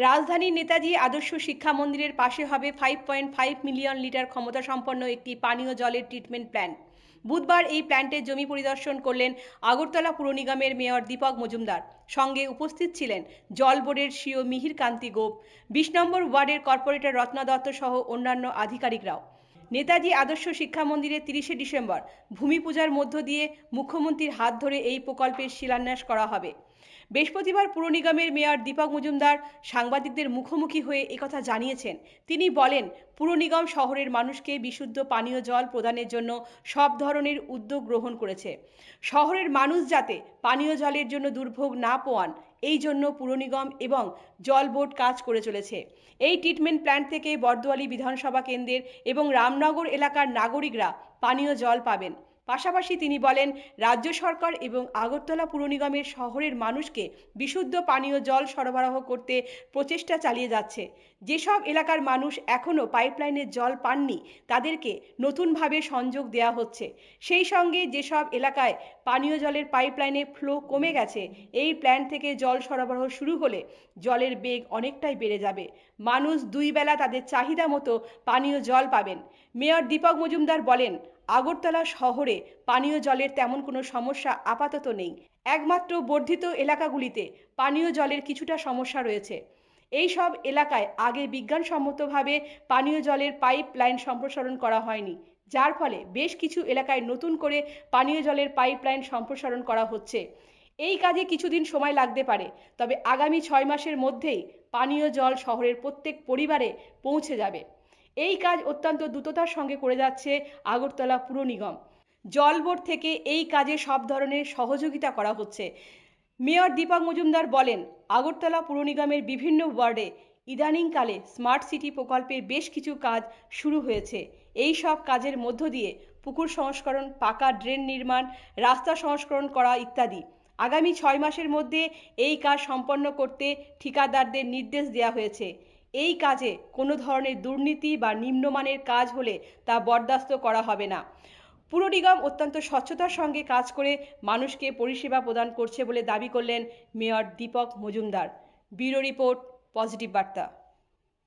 রাজধানীর নেতাজি আদর্শ শিক্ষা মন্দিরের পাশে হবে 5.5 মিলিয়ন লিটার ক্ষমতাসম্পন্ন একটি পানীয় জলের ট্রিটমেন্ট প্ল্যান্ট। বুধবার এই প্ল্যান্টের জমি পরিদর্শন করলেন আগরতলা পুর নিগমের মেয়র দীপক মজুমদার। সঙ্গে উপস্থিত ছিলেন জল বোর্ডের সিও মিহির কান্তি গোপ, 20 নম্বর ওয়ার্ডের কর্পোরেটর রত্না দত্ত সহ অন্যান্য আধিকারিকরাও। নেতাজি আদর্শ শিক্ষা মন্দিরে 30শে ডিসেম্বর ভূমি পূজার মধ্য দিয়ে মুখ্যমন্ত্রীর হাত ধরে এই প্রকল্পের শিলান্যাস করা হবে। বৃহস্পতিবার পুর নিগমের মেয়র দীপক মজুমদার সাংবাদিকদের মুখোমুখি হয়ে একথা জানিয়েছেন। তিনি বলেন, পুর নিগম শহরের মানুষকে বিশুদ্ধ পানীয় জল প্রদানের জন্য সব ধরনের উদ্যোগ গ্রহণ করেছে। শহরের মানুষ যাতে পানীয় জলের জন্য দুর্ভোগ না পোয়ান, এই জন্য পুর নিগম এবং জল বোর্ড কাজ করে চলেছে। এই ট্রিটমেন্ট প্ল্যান্ট থেকে বর্দোয়ালি বিধানসভা কেন্দ্রের এবং রামনগর এলাকার নাগরিকরা পানীয় জল পাবেন। পাশাপাশি তিনি বলেন, রাজ্য সরকার এবং আগরতলা পুর নিগমের শহরের মানুষকে বিশুদ্ধ পানীয় জল সরবরাহ করতে প্রচেষ্টা চালিয়ে যাচ্ছে। যেসব এলাকার মানুষ এখনও পাইপলাইনের জল পাননি, তাদেরকে নতুনভাবে সংযোগ দেওয়া হচ্ছে। সেই সঙ্গে যেসব এলাকায় পানীয় জলের পাইপলাইনে ফ্লো কমে গেছে, এই প্ল্যান্ট থেকে জল সরবরাহ শুরু হলে জলের বেগ অনেকটাই বেড়ে যাবে। মানুষ দুই বেলা তাদের চাহিদা মতো পানীয় জল পাবেন। মেয়র দীপক মজুমদার বলেন, আগরতলা শহরে পানীয় জলের তেমন কোনো সমস্যা আপাতত নেই। একমাত্র বর্ধিত এলাকাগুলিতে পানীয় জলের কিছুটা সমস্যা রয়েছে। এই সব এলাকায় আগে বিজ্ঞানসম্মতভাবে পানীয় জলের পাইপ লাইন সম্প্রসারণ করা হয়নি, যার ফলে বেশ কিছু এলাকায় নতুন করে পানীয় জলের পাইপ লাইন সম্প্রসারণ করা হচ্ছে। এই কাজে কিছুদিন সময় লাগতে পারে, তবে আগামী 6 মাসের মধ্যেই পানীয় জল শহরের প্রত্যেক পরিবারে পৌঁছে যাবে। এই কাজ অত্যন্ত দ্রুততার সঙ্গে করে যাচ্ছে আগরতলা পুর নিগম। জল বোর্ড থেকে এই কাজে সব ধরনের সহযোগিতা করা হচ্ছে। মেয়র দীপক মজুমদার বলেন, আগরতলা পুর নিগমের বিভিন্ন ওয়ার্ডে ইদানিংকালে স্মার্ট সিটি প্রকল্পের বেশ কিছু কাজ শুরু হয়েছে। এই সব কাজের মধ্য দিয়ে পুকুর সংস্করণ, পাকা ড্রেন নির্মাণ, রাস্তা সংস্করণ করা ইত্যাদি। আগামী 6 মাসের মধ্যে এই কাজ সম্পন্ন করতে ঠিকাদারদের নির্দেশ দেওয়া হয়েছে। এই কাজে কোনো ধরনের দুর্নীতি বা নিম্নমানের কাজ হলে তা বরদাস্ত করা হবে না। পুর নিগম অত্যন্ত স্বচ্ছতার সঙ্গে কাজ করে মানুষকে পরিষেবা প্রদান করছে বলে দাবি করলেন mayor Dipak Majumdar. Bureau report, positive বার্তা।